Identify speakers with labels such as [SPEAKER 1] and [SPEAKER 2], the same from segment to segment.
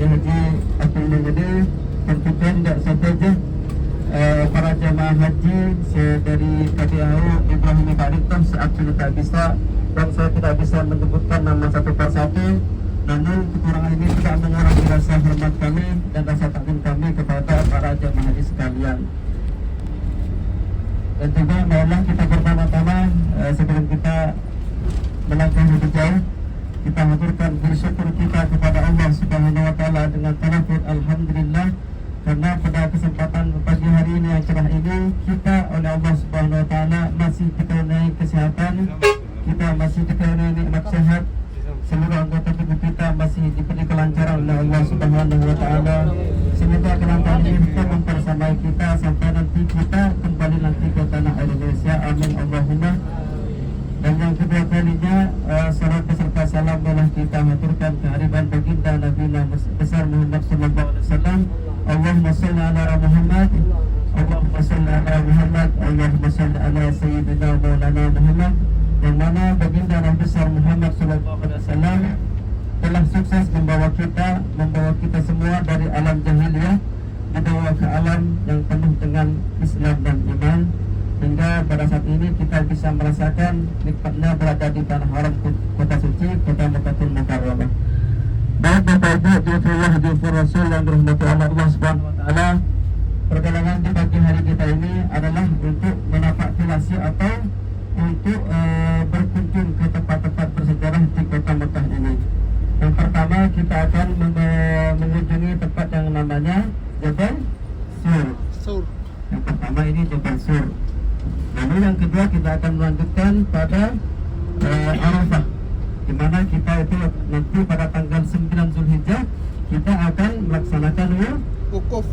[SPEAKER 1] Haji Abdul Mughni tentukan tidak saja para jemaah haji dari KPAU Ibrahim Ibadah seaksi tak bisa, dan saya tidak bisa menyebutkan nama satu persatu. Namun kekurangan ini tidak mengurangi rasa hormat kami dan rasa takdim kami kepada para jemaah haji sekalian. Dan juga marilah kita pertama-tama sebelum kita melangkah lebih jauh, kita haturkan bersyukur kita kepada Allah Subhanahu wa taala dengan talafut alhamdulillah, karena pada kesempatan pagi hari ini yang cerah ini kita oleh Allah Subhanahu wa taala masih dikaruniai kesehatan, kita masih dikaruniai nikmat sehat, seluruh anggota tubuh kita masih diberi kelancaran oleh Allah Subhanahu wa taala. Semoga kelancaran ini mempersamai kita sampai nanti kita kembali nanti ke tanah air Indonesia. Amin Allahumma. Dan yang kedua kalinya, salam beserta salam boleh kita haturkan kehadiran baginda Nabi besar Muhammad sallallahu alaihi wasallam. Allahumma shalli ala Muhammad, Allahumma shalli ala Muhammad, Allahumma shalli ala sayyidina Maulana Muhammad. Yang mana baginda Nabi besar Muhammad sallallahu alaihi wasallam telah sukses membawa kita semua dari alam jahiliyah dibawa ke alam yang penuh dengan Islam dan iman, hingga pada saat ini kita bisa merasakan nikmatnya berada di tanah haram kota suci, kota Makkahul Mukarramah. Baik Bapak Ibu, jemaah Jufur Rasul yang dirahmati Allah Subhanahu wa taala, perjalanan di pagi hari kita ini adalah untuk menafakulasi atau untuk berkunjung ke tempat-tempat bersejarah di kota Mekah ini. Yang pertama kita akan mengunjungi tempat yang namanya Jabal Sur. Yang pertama ini Jabal Sur. Lalu yang kedua kita akan melanjutkan pada Arafah, di mana kita itu nanti pada tanggal 9 Zulhijjah kita akan melaksanakan wukuf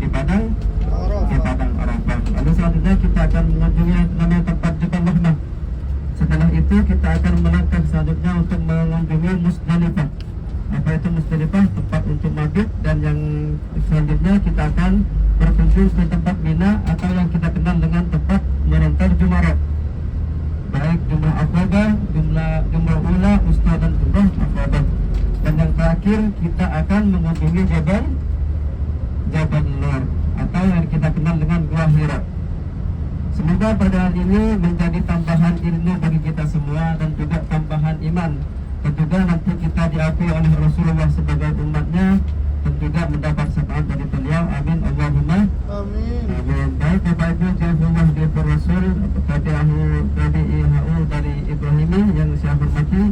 [SPEAKER 1] di Padang Arafah. Lalu selanjutnya kita akan mengunjungi namanya tempat Jabal Rahmah. Setelah itu kita akan melangkah selanjutnya untuk mengunjungi Musdalifah. Apa itu Musdalifah? Tempat untuk mabit. Dan yang selanjutnya kita akan berkunjung ke tempat Mina atau yang kita kenal dengan tempat melontar Jumarat, baik jumlah Aqabah, jumlah ula, Ustaz dan jumlah Aqabah. Dan yang terakhir kita akan mengunjungi Jabal Nur atau yang kita kenal dengan Gua Hira. Semoga pada hari ini menjadi tambahan ilmu bagi kita semua dan juga tambahan iman, dan juga nanti kita diakui oleh Rasulullah sebagai umatnya dan juga mendapat syafaat dari beliau. Amin Allahumma amin. Baik Bapak Ibu jemaah di Rasul KPIHU dari Ibrahimi yang saya hormati,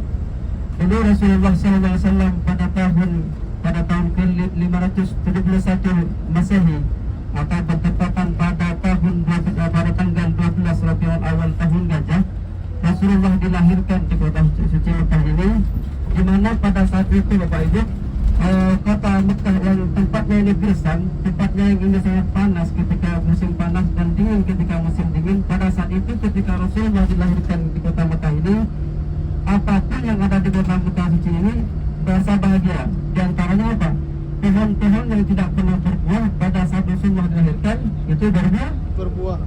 [SPEAKER 1] dulu Rasulullah SAW pada tahun ke-571 Masehi atau bertepatan pada tanggal 12 Rabiul Awal tahun Gajah, Rasulullah dilahirkan di kota suci Mekah ini, di mana pada saat itu Bapak Ibu kota Mekah yang tempatnya ini gersang, tempatnya yang ini sangat panas ketika musim panas dan dingin ketika musim dingin. Pada saat itu ketika Rasulullah dilahirkan di kota Mekah ini, apapun yang ada di kota Mekah suci ini berasa bahagia. Di antaranya apa? Pohon-pohon yang tidak pernah berbuah pada saat Rasulullah dilahirkan itu berbuah.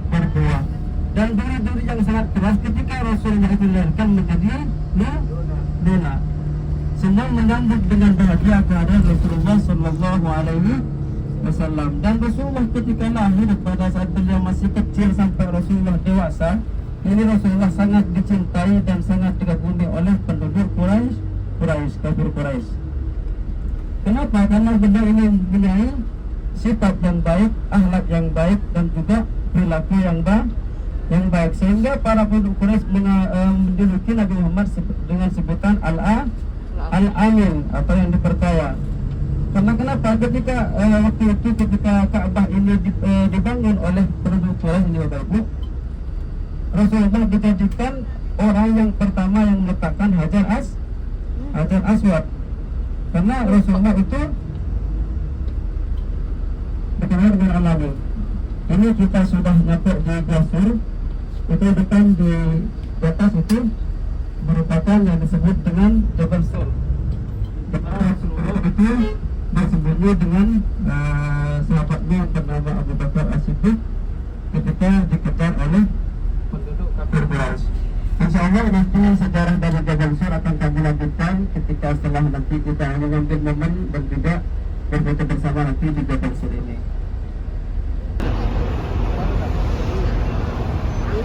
[SPEAKER 1] Dan duri-duri yang sangat keras ketika Rasulullah dilahirkan menjadi lunak. Semua menyambut dengan bahagia kehadiran Rasulullah Sallallahu Alaihi Wasallam. Dan Rasulullah ketika lahir pada saat beliau masih kecil sampai Rasulullah dewasa, ini Rasulullah sangat dicintai dan sangat dikagumi oleh penduduk kafir Quraisy. Kenapa? Karena beliau ini mempunyai sifat yang baik, akhlak yang baik, dan juga perilaku yang baik, sehingga para penduduk Quraisy menjuluki Nabi Muhammad dengan sebutan Al-Amin atau yang dipercaya. Karena kenapa? Ketika waktu itu ketika Ka'bah ini dibangun oleh penduduk Quraisy ini Bapak Ibu, Rasulullah dijadikan orang yang pertama yang meletakkan Hajar Aswad. Karena Rasulullah itu dikenal dengan Al-Amin. Ini kita sudah nyampe di Gua Sur. Itu depan di atas itu merupakan yang disebut dengan Jabal Sur. Rasulullah itu bersembunyi dengan sahabatnya yang bernama Abu Bakar As-Siddiq ketika dikejar oleh penduduk kafir Quraisy. Insya insyaallah nanti sejarah dari Jabal Sur akan kami lanjutkan ketika setelah nanti kita mengambil momen dan juga berfoto bersama nanti di Jabal Sur ini.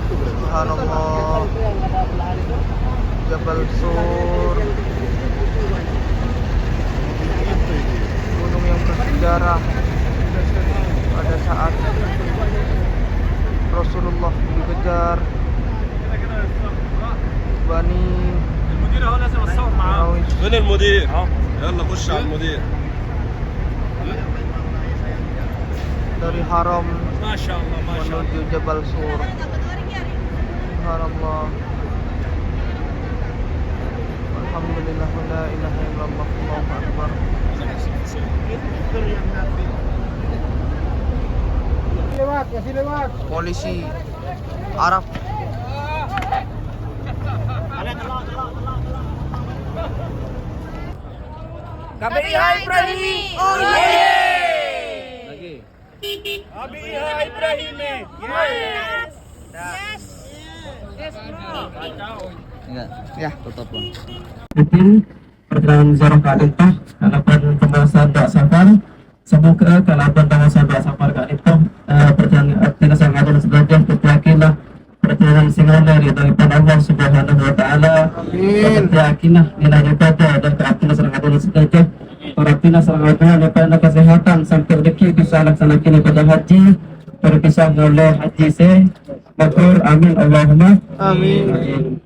[SPEAKER 2] Subhanallah, Jabal Sur, gunung yang bersejarah pada saat Rasulullah dikejar Bani Awis.
[SPEAKER 3] فين المدير؟ يلا خش على المدير.
[SPEAKER 2] Dari haram
[SPEAKER 3] ما شاء الله ما شاء الله.
[SPEAKER 2] menuju Jabal Sur. Subhanallah. Alhamdulillah, la ilaha illallah, Allahu akbar. Polisi Arab.
[SPEAKER 3] KBIH Ibrahimi. Oh yeah.
[SPEAKER 2] Lagi.
[SPEAKER 3] KBIH Ibrahimi. Yes.
[SPEAKER 2] Enggak. Ya, tutup pun.
[SPEAKER 1] Mungkin perjalanan ziarah ke Adentah halapan pembahasan Dak Safar. Semoga halapan pembahasan Dak Safar ke Adentah perjalanan artinya sangat ada sebagian keyakinan perjalanan singgah daripada Allah Subhanahu wa taala. Keyakinan nilai ibadah dan keyakinan sangat ada sebagian perhatian sangat ada daripada kesehatan sampai rezeki bisa laksanakan ibadah haji berpisah oleh haji mabrur amin Allahumma
[SPEAKER 2] Amin.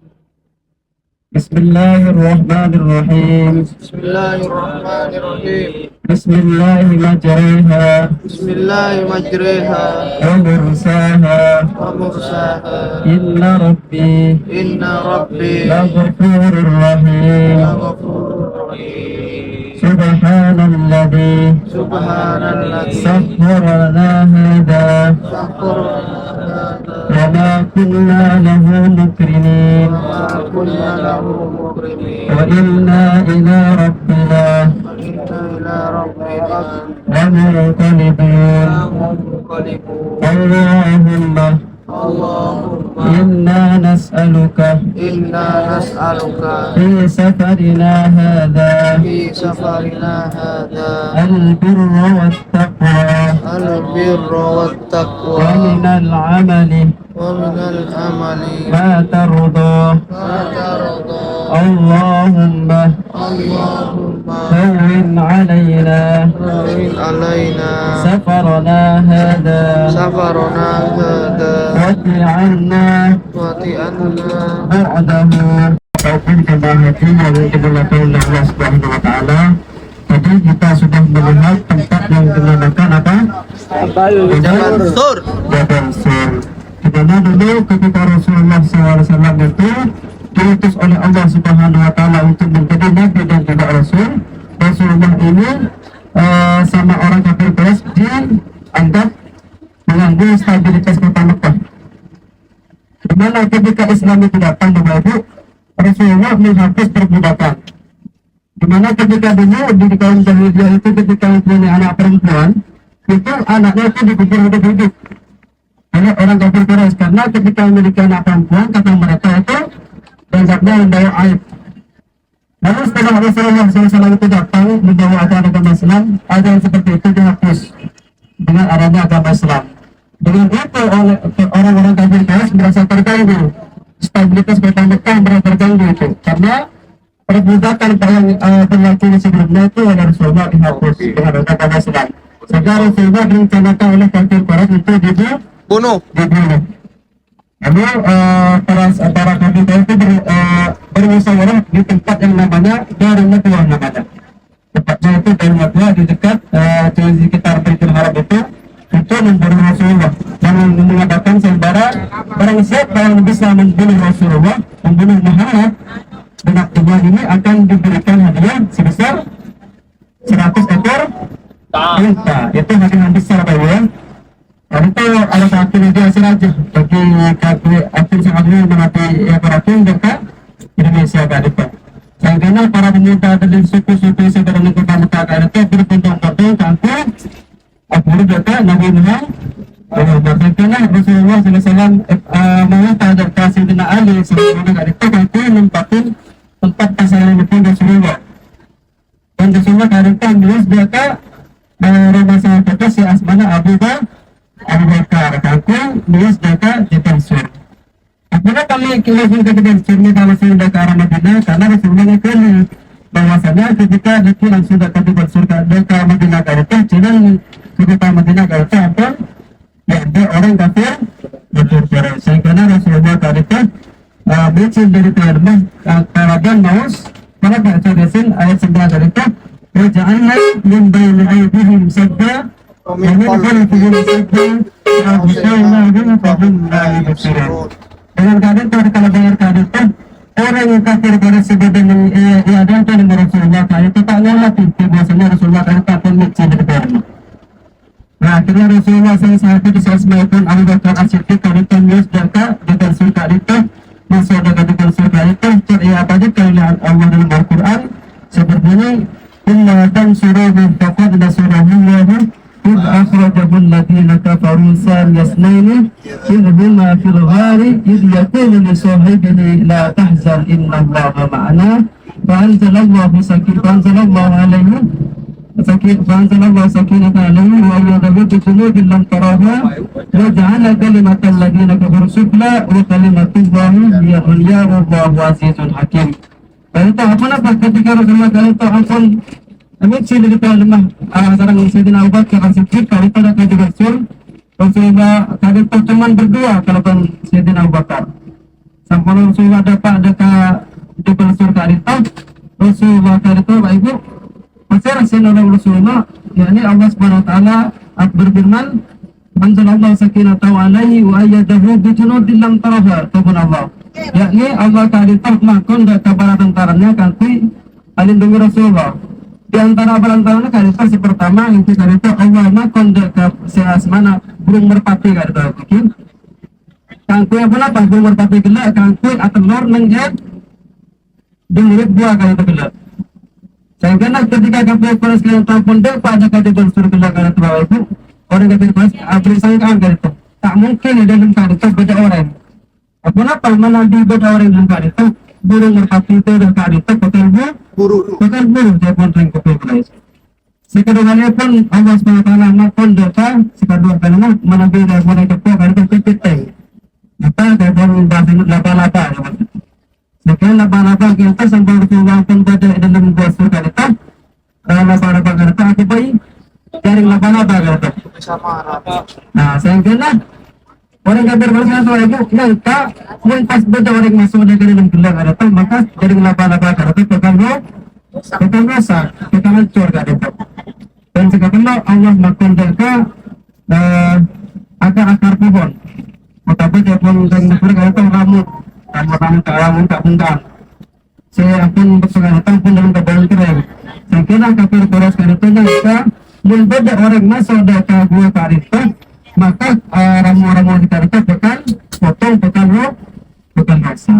[SPEAKER 1] Bismillahirrahmanirrahim.
[SPEAKER 2] Bismillahirrahmanirrahim.
[SPEAKER 1] Bismillahi majriha
[SPEAKER 2] Bismillahi majriha
[SPEAKER 1] wa mursaha
[SPEAKER 2] wa mursaha.
[SPEAKER 1] inna rabbi
[SPEAKER 2] Inna rabbi
[SPEAKER 1] laghafurur rahim.
[SPEAKER 2] laghafurur rahim.
[SPEAKER 1] Subhanalladzi
[SPEAKER 2] Subhanalladzi
[SPEAKER 1] sakhkhara lana hadha
[SPEAKER 2] sakhkhara
[SPEAKER 1] wa ma kunna lahu mukrinin
[SPEAKER 2] ma kunna lahu muqrinin
[SPEAKER 1] wa inna ila rabbina
[SPEAKER 2] wa inna ila rabbina
[SPEAKER 1] lamunqalibun.
[SPEAKER 2] lamunqalibun.
[SPEAKER 1] Allahumma
[SPEAKER 2] Allahumma
[SPEAKER 1] inna nas'aluka
[SPEAKER 2] inna nas'aluka
[SPEAKER 1] fi safarina hadha
[SPEAKER 2] fi safarina hadha
[SPEAKER 1] al-birra wat-taqwa
[SPEAKER 2] al-birra wat-taqwa
[SPEAKER 1] wa minal 'amali
[SPEAKER 2] wa minal amali
[SPEAKER 1] ma tarda.
[SPEAKER 2] ma tarda.
[SPEAKER 1] Allahumma
[SPEAKER 2] Allahumma
[SPEAKER 1] hawwin 'alaina
[SPEAKER 2] hawwin alaina
[SPEAKER 1] safarana hadha
[SPEAKER 2] safarana hadha
[SPEAKER 1] wati'anna
[SPEAKER 2] wati'anna
[SPEAKER 1] ba'dahu. Ataupun jemaah haji yang dimulakan oleh Allah Subhanahu wa taala. Tadi kita sudah melihat tempat yang dinamakan apa?
[SPEAKER 2] Jabal Sur.
[SPEAKER 1] Jabal Sur. Di mana dulu ketika Rasulullah SAW itu diutus oleh Allah Subhanahu wa taala untuk menjadi nabi dan juga rasul. Rasulullah ini sama orang kafir Quraisy dianggap mengganggu stabilitas kota Mekah. Di mana ketika Islam itu datang Bapak Ibu, Rasulullah menghapus perbudakan. Di mana ketika dulu di kaum jahiliyah itu ketika mempunyai anak perempuan, itu anaknya itu dikubur hidup-hidup oleh orang kafir Quraisy, karena ketika memiliki anak perempuan kata mereka itu dianggapnya membawa aib. Lalu setelah Rasulullah SAW itu datang membawa agama Islam, ajaran seperti itu dihapus dengan adanya agama Islam. Dengan itu orang-orang kafir Quraisy merasa terganggu, stabilitas kota Mekah merasa terganggu itu karena perbudakan yang berlaku sebelumnya itu oleh Rasulullah dihapus dengan agama Islam. Sehingga Rasulullah direncanakan oleh kafir Quraisy untuk
[SPEAKER 2] Bunuh.
[SPEAKER 1] dibunuh. Lalu para kafir itu bermusyawarah di tempat yang namanya Darun Nadwah namanya. Tempatnya itu Darun Nadwah di dekat di sekitar Baitul Haram itu membunuh Rasulullah dan mengadakan sayembara barang siapa yang bisa membunuh Rasulullah, membunuh Muhammad bin Abdullah ini akan diberikan hadiah sebesar 100 ekor unta. Itu hadiah besar Pak ya. Dan itu ada satu mediasi aja bagi akun sangat menghati ekor dekat Indonesia Kak Depan. Sehingga para pemuda dan suku-suku saudara negara Mekah itu berkumpul-kumpul ke aku Abu Bakar Nabi Muhammad Karena Rasulullah SAW meminta dan kasih Sayyidina Ali sebagai itu nanti nempatin tempat pasangan itu Rasulullah. Dan Rasulullah kata bias mereka rumah sahabat si Asmana Abu Bakar. Kaku bias mereka di Mansur. Apakah kami langsung ke Mansur ini kalau sudah ke arah Madinah karena Rasulullah kali bahwasanya ketika itu langsung ke Mansur ke Madinah itu jangan ketika Madinah itu apa? Ya, ada orang kafir bercerai. Sehingga Rasulullah kata bercin dari Tuhan kalaban maus pada baca resin ayat 9 dari itu waja'alna min bayni aydihim sadda wa min khalfihim sadda wa absarnahum fahum la yubsirun. Dengan keadaan itu kalau dengar keadaan itu orang yang kafir pada sebagian yang ada itu dengan Rasulullah itu tak ngerti biasanya Rasulullah kata pun bercin dari Tuhan. Nah, akhirnya Rasulullah SAW disebutkan Abu Bakar As-Siddiq kata Yus jaka dengan surga itu masuk dengan surga itu ceria apa aja kalian Allah dalam Al-Quran seperti ini inna tansuruhu faqad nasurahu Allah id akhrajahu alladhina kafaru yasnaini id huma fil ghari id yaqulu li sahibihi la tahzan inna Allaha ma'ana fa anzalallahu alaihi فأنزل الله سكينة عليه وأيده بجنود لم تروها وجعل كلمة الذين كفروا سفلى وكلمة الله هي العليا والله عزيز حكيم. Kalau itu apa ketika Rasulullah kalau itu ampun amin sih dari lemah sarang Sayyidina Abu Bakar As-Siddiq kalau itu ada kaji Rasulullah kalau itu cuma berdua kalau kan Sayyidina Abu Bakar sampai Rasulullah dapat di surga itu Rasulullah kalau itu ibu masih Rasulullah Rasulullah yakni Allah Subhanahu wa taala berfirman anzalallahu sakinatahu alaihi wa ayyadahu bi junudin lam taraha Allah yakni Allah tadi makon dak kabar tentaranya kanti alindungi Rasulullah di antara balantaranya kali itu pertama itu kali itu Allah makon dak seasmana burung merpati kali itu bikin kangkui apa burung merpati gelak kangkui atelor nengjat dengurit buah kali itu gelak. Sehingga ketika kafir Quraisy kalian tahu pondok pada kata bersur kelakan terbawa itu orang kafir Quraisy bersangkaan itu tak mungkin ada dalam kali itu beda orang. Apa mana di beda orang dalam kali itu burung merpati itu dalam kali itu bukan buru dia pun ring kafir Quraisy. Sekeduanya pun Allah SWT makon dosa sekedua kali mana beda orang kafir kali itu piteng. Apa kata bahasa laba-laba. Sekian laba-laba kita sampai Rasulullah pun pada dalam buah surga itu laba-laba kata aku bayi jaring laba-laba kata. Nah sehingga orang kafir bersama soal itu nangka yang pas beda orang masuk dari dalam gelang kata maka jaring laba-laba kata pekan rasa pekan hancur kata. Dan sekarang Allah makan mereka akar pohon. Tapi dia pun dengan mereka itu rambut kamu tak bungkam. Saya pun bersegan datang pun dalam keadaan kering. Saya kira kafir Quraisy itu jika berbeda orang masuk dari gua karita, maka ramu-ramu di karita pekan potong pekan rasa.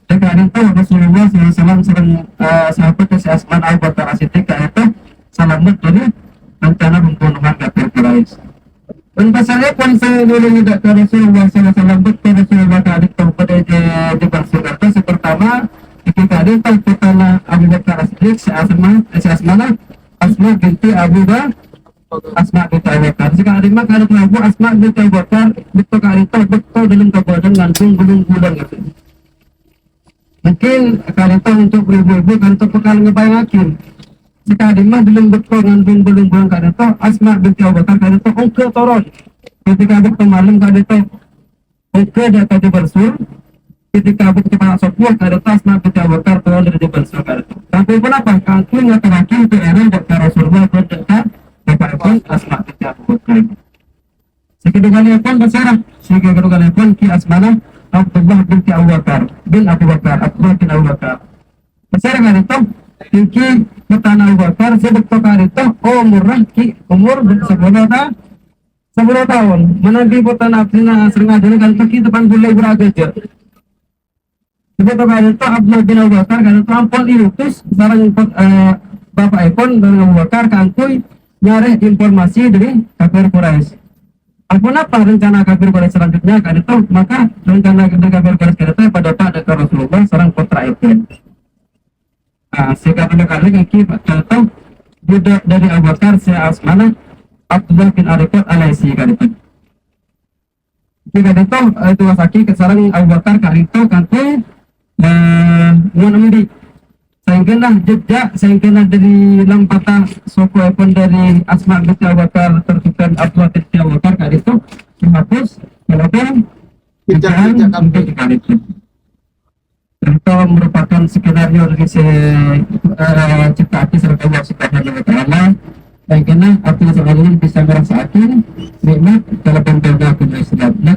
[SPEAKER 1] Dengan itu Rasulullah SAW sering sahabat si Asman Abu Bakar As-Siddiq itu selamat dari rencana pembunuhan kafir Quraisy. Dan pasalnya pun saya dulu tidak ke Rasulullah SAW betul Rasulullah tadi pada di surga itu pertama ketika ada pertama Abu Bakar As-Siddiq si Asma binti Abu Bakar Asma binti Abu Bakar sekarang ada maka ada Abu Asma binti Abu Bakar betul kali itu betul dalam kebadan langsung belum bulan gitu. Mungkin kali itu untuk ibu-ibu kan untuk bekal ngebayangin sekarang mah belum betul ngandung belum bulan kali itu Asma binti Abu Bakar kali itu ongke toron ketika betul malam kali itu ongke dia tadi bersur ketika betul para sopuah kali itu Asma binti Abu Bakar turun dari Jabal Sur kali itu tapi kenapa kangkunya terakhir ke era Dr. Rasulullah berdekat Bapak pun Asma binti Abu Bakar sekeduanya pun berserah sekeduanya pun ki Asmana Abdullah binti Abu Bakar bin Abu Bakar Abdullah bin Abu Bakar berserah kali itu Iki petana Abu Bakar sebetulnya kali itu umur 10 tahun menanti petana Abdina sering aja kali itu kita depan boleh beraja sebetulnya kali itu Abdullah bin Abu Bakar kali itu ampun diutus sarang Bapak Epon dan Abu Bakar kangkui nyari informasi dari kafir Quraisy apa rencana kafir Quraisy selanjutnya kan itu, maka rencana kafir Quraisy itu pada Rasulullah seorang putra itu. Sehingga pendekatan lagi contoh budak dari Abu Bakar saya Asmana Abdullah bin Arifat alaisi kan itu. Jika itu wasaki kesarang Abu Bakar kan itu kantu menamdi sehingga jejak sehingga dari lampata soko pun dari Asma binti Abu Bakar tertukan Abdullah binti Abu Bakar kan itu dihapus walaupun jejak kan itu. Itu merupakan skenario dari ciptaan serta Allah Subhanahu wa taala. Bagaimana artinya sebenarnya bisa merasakan nikmat dalam bentuk agama Islam. Nah,